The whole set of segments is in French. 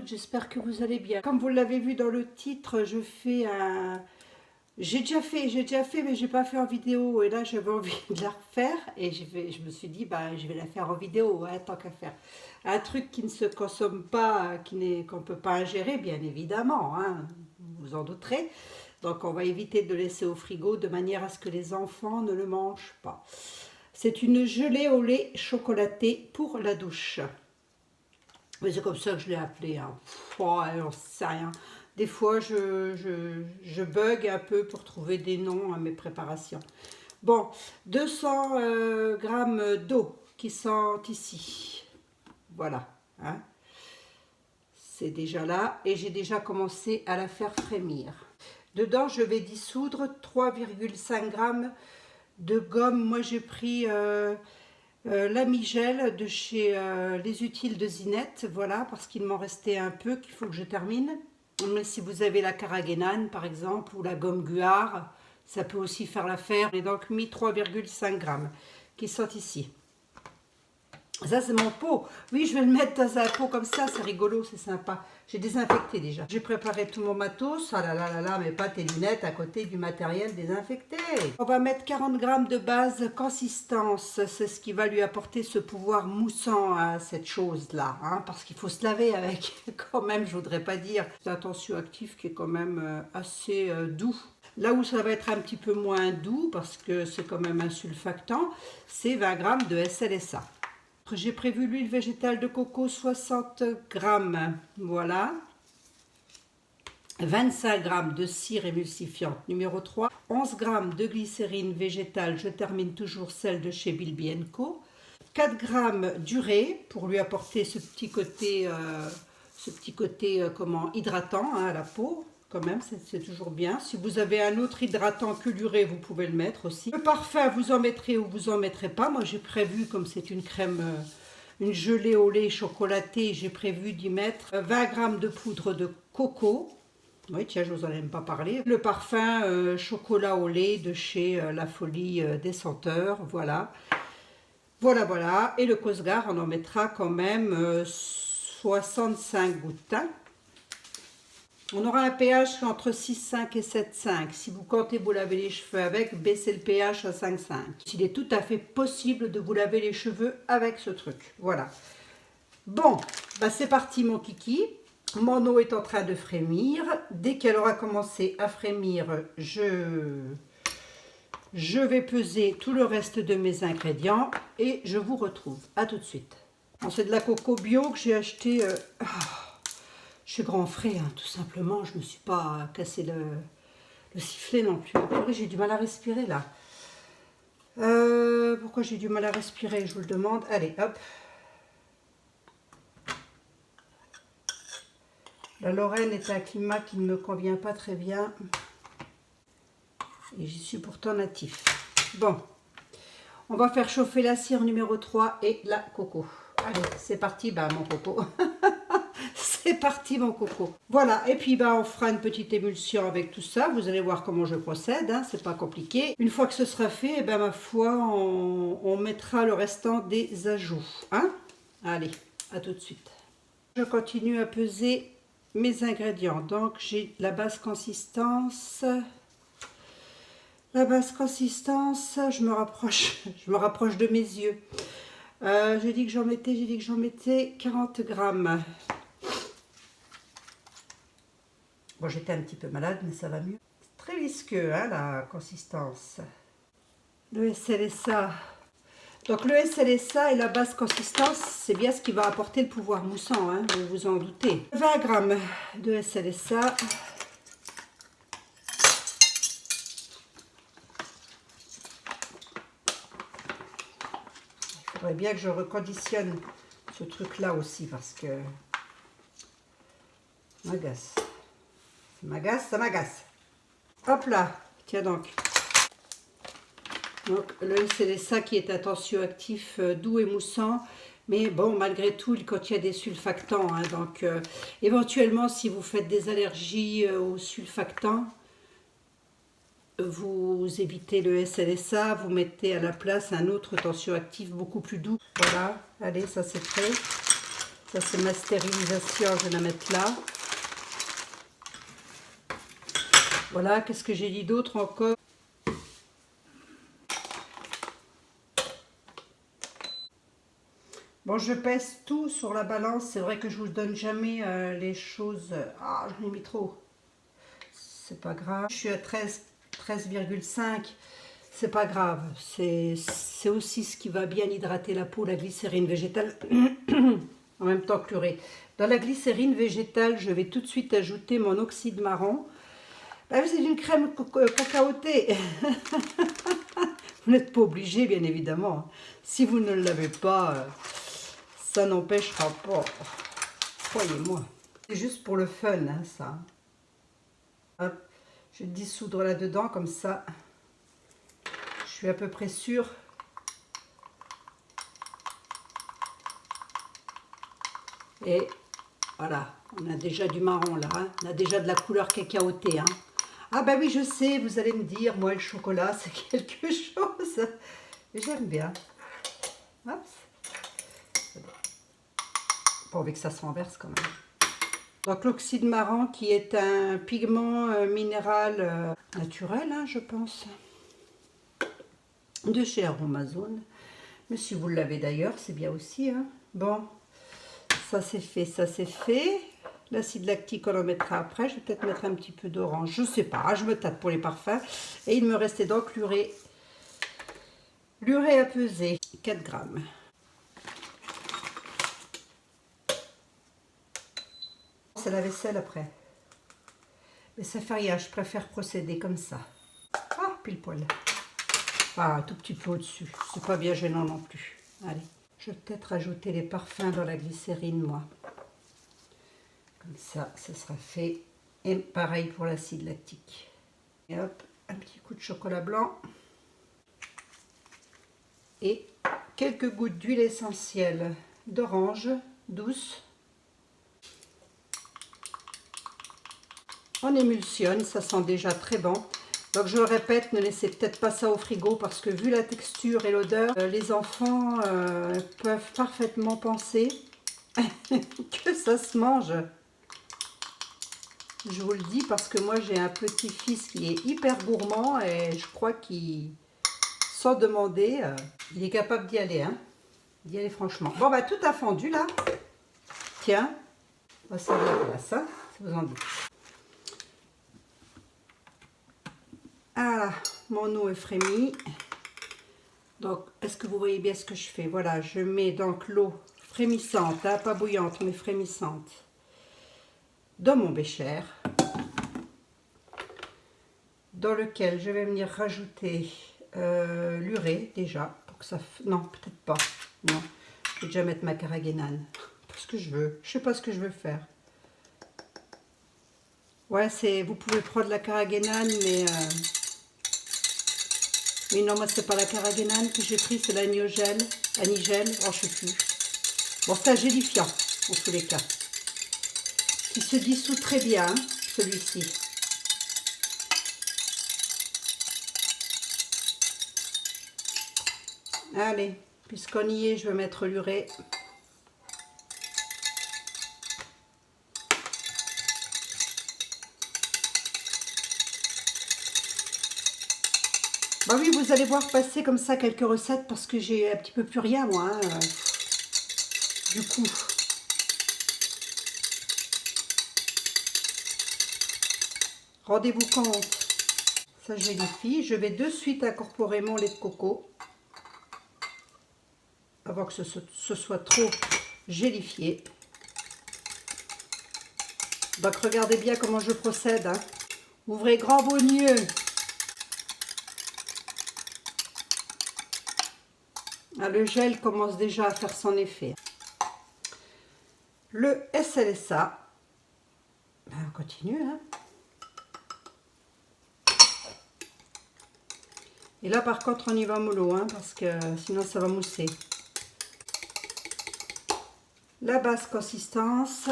toutes, j'espère que vous allez bien. Comme vous l'avez vu dans le titre, je fais un... J'ai déjà fait, mais j'ai pas fait en vidéo. Et là, j'avais envie de la refaire. Et je me suis dit, bah, je vais la faire en vidéo, hein, tant qu'à faire. Un truc qui ne se consomme pas, qu'on ne peut pas ingérer, bien évidemment, hein, vous vous en douterez. Donc, on va éviter de le laisser au frigo de manière à ce que les enfants ne le mangent pas. C'est une gelée au lait chocolaté pour la douche. Mais c'est comme ça que je l'ai appelé. Hein. On sait rien. Des fois, je bug un peu pour trouver des noms à mes préparations. Bon, 200 grammes d'eau qui sont ici. Voilà. Hein. C'est déjà là. Et j'ai déjà commencé à la faire frémir. Dedans, je vais dissoudre 3,5 grammes de gomme. Moi, j'ai pris... l'amigel de chez Les Utiles de Zinette, voilà, parce qu'il m'en restait un peu qu'il faut que je termine. Mais si vous avez la carragénane par exemple, ou la gomme guar, ça peut aussi faire l'affaire. J'ai donc mis 3,5 grammes qui sont ici. Ça c'est mon pot. Oui, je vais le mettre dans un pot comme ça, c'est rigolo, c'est sympa. J'ai désinfecté déjà. J'ai préparé tout mon matos. Ah là là là là, mes pâtes et lunettes à côté du matériel désinfecté. On va mettre 40 grammes de base consistance. C'est ce qui va lui apporter ce pouvoir moussant à cette chose-là. Hein, parce qu'il faut se laver avec. Quand même, je voudrais pas dire. C'est un tensioactif qui est quand même assez doux. Là où ça va être un petit peu moins doux, parce que c'est quand même un sulfactant, c'est 20 grammes de SLSA. J'ai prévu l'huile végétale de coco 60 grammes, voilà. 25 grammes de cire émulsifiante numéro 3. 11 grammes de glycérine végétale, je termine toujours celle de chez Bilby & Co. 4 grammes d'urée pour lui apporter ce petit côté hydratant hein, à la peau. Quand même, c'est toujours bien. Si vous avez un autre hydratant que l'urée, vous pouvez le mettre aussi. Le parfum, vous en mettrez ou vous en mettrez pas. Moi, j'ai prévu, comme c'est une crème, une gelée au lait chocolaté, j'ai prévu d'y mettre 20 grammes de poudre de coco. Oui, tiens, je vous en ai même pas parlé. Le parfum chocolat au lait de chez La Folie des Senteurs, voilà. Voilà, voilà. Et le Cosgar, on en mettra quand même 65 gouttes. Hein. On aura un pH entre 6,5 et 7,5. Si vous comptez vous laver les cheveux avec, baissez le pH à 5,5. Il est tout à fait possible de vous laver les cheveux avec ce truc. Voilà. Bon, bah c'est parti mon kiki. Mon eau est en train de frémir. Dès qu'elle aura commencé à frémir, je vais peser tout le reste de mes ingrédients et je vous retrouve. À tout de suite. Bon, c'est de la coco bio que j'ai acheté... chez Grand Frais, hein, tout simplement. Je ne me suis pas cassé le sifflet non plus. J'ai du mal à respirer là. Pourquoi j'ai du mal à respirer? Je vous le demande. Allez, hop. La Lorraine est un climat qui ne me convient pas très bien. Et j'y suis pourtant natif. Bon. On va faire chauffer la cire numéro 3 et la coco. Allez, c'est parti, bah mon coco. C'est parti mon coco. Voilà, et puis bah, on fera une petite émulsion avec tout ça. Vous allez voir comment je procède, hein, c'est pas compliqué. Une fois que ce sera fait, eh ben, ma foi, on mettra le restant des ajouts. Hein. Allez, à tout de suite. Je continue à peser mes ingrédients. Donc j'ai la base consistance. La base consistance, je me rapproche de mes yeux. J'ai dit que j'en mettais 40 grammes. Bon, j'étais un petit peu malade, mais ça va mieux. C'est très visqueux, hein, la consistance. Le SLSA. Donc, le SLSA et la basse consistance, c'est bien ce qui va apporter le pouvoir moussant, hein, vous vous en doutez. 20 grammes de SLSA. Il faudrait bien que je reconditionne ce truc-là aussi, parce que ça m'agace. Ça m'agace. Hop là, tiens donc. Donc le SLSA qui est un tensioactif doux et moussant, mais bon, malgré tout, il contient des sulfactants. Hein, donc éventuellement, si vous faites des allergies aux sulfactants, vous évitez le SLSA, vous mettez à la place un autre tensioactif beaucoup plus doux. Voilà, allez, ça c'est prêt. Ça c'est ma stérilisation, je vais la mettre là. Voilà, qu'est-ce que j'ai dit d'autre encore? Bon, je pèse tout sur la balance. C'est vrai que je vous donne jamais les choses. Ah, je l'ai mis trop. C'est pas grave. Je suis à 13,5. C'est pas grave. C'est aussi ce qui va bien hydrater la peau, la glycérine végétale. En même temps que l'urée. Dans la glycérine végétale, je vais tout de suite ajouter mon oxyde marron. Ben, c'est une crème cacaotée. Vous n'êtes pas obligé, bien évidemment. Si vous ne l'avez pas, ça n'empêchera pas. Croyez-moi. C'est juste pour le fun, hein, ça. Hop. Je vais dissoudre là-dedans, comme ça. Je suis à peu près sûre. Et voilà, on a déjà du marron là. Hein. On a déjà de la couleur cacaotée. Hein. Ah bah oui, je sais, vous allez me dire, moi le chocolat, c'est quelque chose. J'aime bien. Hop. Pas envie que ça se renverse quand même. Donc l'oxyde marron qui est un pigment minéral naturel, hein, je pense, de chez Aromazone. Mais si vous l'avez d'ailleurs, c'est bien aussi. Hein. Bon, ça c'est fait, ça c'est fait. L'acide lactique, on en mettra après. Je vais peut-être mettre un petit peu d'orange. Je sais pas, je me tâte pour les parfums. Et il me restait donc l'urée. L'urée à peser, 4 grammes. C'est la vaisselle après. Mais ça fait rien, je préfère procéder comme ça. Ah, pile poil. Ah, un tout petit peu au-dessus. C'est pas bien gênant non plus. Allez, je vais peut-être rajouter les parfums dans la glycérine, moi. Comme ça, ça sera fait. Et pareil pour l'acide lactique. Et hop, un petit coup de chocolat blanc. Et quelques gouttes d'huile essentielle d'orange douce. On émulsionne, ça sent déjà très bon. Donc je le répète, ne laissez peut-être pas ça au frigo parce que vu la texture et l'odeur, les enfants peuvent parfaitement penser que ça se mange. Je vous le dis parce que moi j'ai un petit-fils qui est hyper gourmand et je crois qu'il, sans demander, il est capable d'y aller. Hein, d'y aller franchement. Bon bah tout a fondu là. Tiens, on va servir la place, hein, ça vous en dit. Voilà, mon eau est frémie. Donc, est-ce que vous voyez bien ce que je fais? Voilà, je mets donc l'eau frémissante, hein, pas bouillante, mais frémissante, dans mon bécher, dans lequel je vais venir rajouter l'urée déjà, pour que ça... Non, peut-être pas. Non, je vais déjà mettre ma carragénane, parce que je veux. Je sais pas ce que je veux faire. Ouais, c'est... Vous pouvez prendre la carragénane, mais... Oui, non, moi, c'est pas la carragénane que j'ai pris, c'est l'anigel. Anigel, oh, je sais plus. Bon, c'est un gélifiant, en tous les cas. Qui se dissout très bien, celui-ci. Allez, puisqu'on y est, je vais mettre l'urée. Bah oui, vous allez voir passer comme ça quelques recettes parce que j'ai un petit peu plus rien, moi. Hein, du coup. Rendez-vous compte. Ça gélifie. Je vais de suite incorporer mon lait de coco. Avant que ce soit trop gélifié. Donc regardez bien comment je procède. Hein. Ouvrez grand vos yeux. Ah, le gel commence déjà à faire son effet. Le SLSA. Ben, on continue. Hein. Et là par contre on y va mollo, hein, parce que sinon ça va mousser. La basse consistance.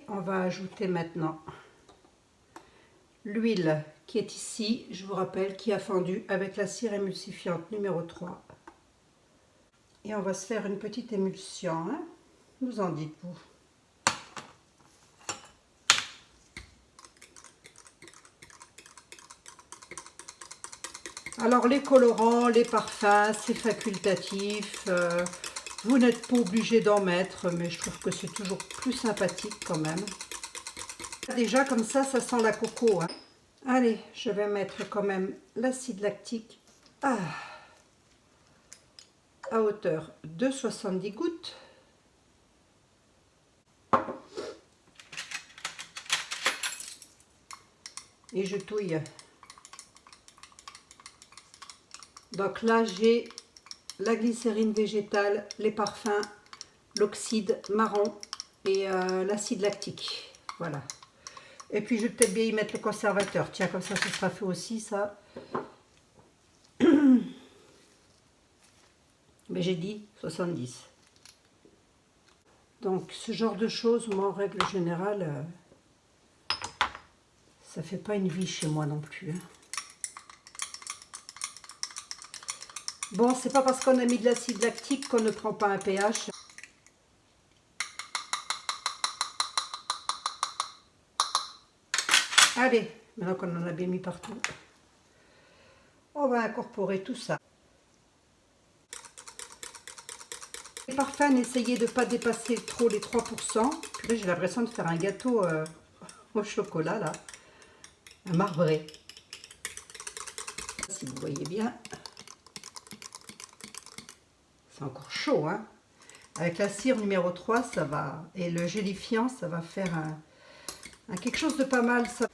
on va ajouter maintenant l'huile qui est ici, je vous rappelle, qui a fondu avec la cire émulsifiante numéro 3. Et on va se faire une petite émulsion, hein. Vous en dites-vous. Alors les colorants, les parfums, c'est facultatif. Vous n'êtes pas obligé d'en mettre, mais je trouve que c'est toujours plus sympathique quand même. Déjà comme ça sent la coco, hein. Allez, je vais mettre quand même l'acide lactique à hauteur de 70 gouttes. Et je touille. Donc là, j'ai la glycérine végétale, les parfums, l'oxyde marron et l'acide lactique. Voilà. Et puis, je vais peut-être bien y mettre le conservateur. Tiens, comme ça, ce sera fait aussi, ça. Mais j'ai dit 70. Donc, ce genre de choses, moi, en règle générale, ça fait pas une vie chez moi non plus, hein. Bon, c'est pas parce qu'on a mis de l'acide lactique qu'on ne prend pas un pH. Allez, maintenant qu'on en a bien mis partout, on va incorporer tout ça. Les parfums, n'essayez de ne pas dépasser trop les 3%. Puis là, j'ai l'impression de faire un gâteau au chocolat, là. Un marbré. Si vous voyez bien. C'est encore chaud, hein. Avec la cire numéro 3, ça va. Et le gélifiant, ça va faire un quelque chose de pas mal, ça.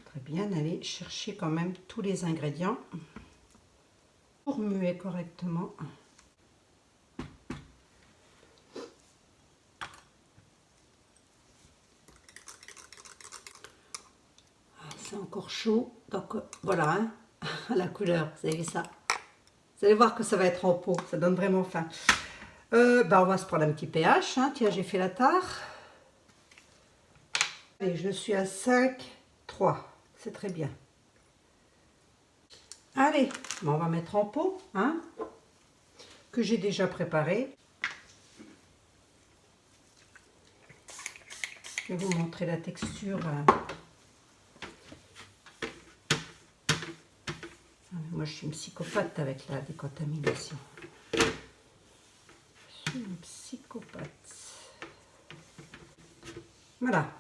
Très bien, allez chercher quand même tous les ingrédients pour muer correctement. C'est encore chaud, donc voilà, hein, la couleur, vous avez vu ça. Vous allez voir que ça va être en pot, ça donne vraiment faim. Bah on va se prendre un petit pH, hein. Tiens, j'ai fait la tare. Et je suis à 5,3, c'est très bien. Allez, on va mettre en pot, hein, que j'ai déjà préparé. Je vais vous montrer la texture. Moi, je suis une psychopathe avec la décontamination. Je suis une psychopathe. Voilà.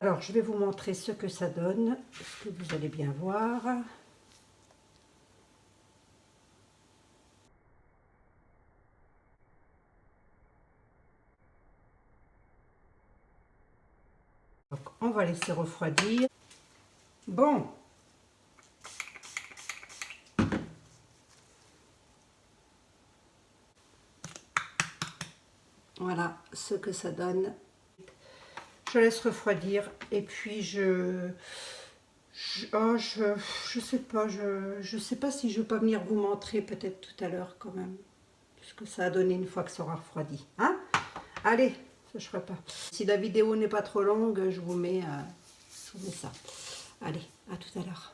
Alors, je vais vous montrer ce que ça donne, ce que vous allez bien voir. Donc, on va laisser refroidir. Bon. Voilà ce que ça donne. Je laisse refroidir et puis je sais pas, je sais pas si je vais pas venir vous montrer peut-être tout à l'heure quand même, puisque ça a donné une fois que ça aura refroidi. Hein? Allez, ça je ferai pas. Si la vidéo n'est pas trop longue, je vous mets ça. Allez, à tout à l'heure.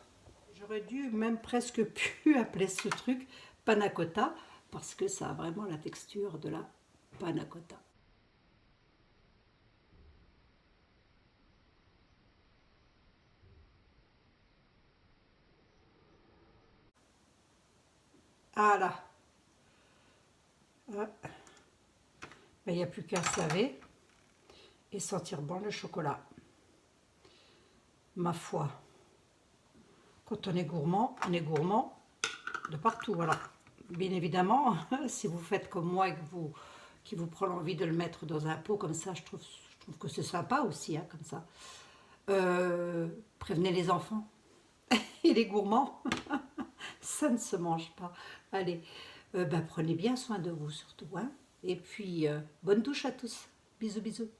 J'aurais dû même presque pu appeler ce truc panna cotta parce que ça a vraiment la texture de la panna cotta. Voilà. Il n'y a plus qu'à saver et sentir bon le chocolat. Ma foi, quand on est gourmand de partout. Voilà. Bien évidemment, si vous faites comme moi et que qui vous prend l'envie de le mettre dans un pot comme ça, je trouve que c'est sympa aussi, hein, comme ça. Prévenez les enfants et les gourmands, ça ne se mange pas. Allez, prenez bien soin de vous surtout, hein. Et puis, bonne douche à tous. Bisous, bisous.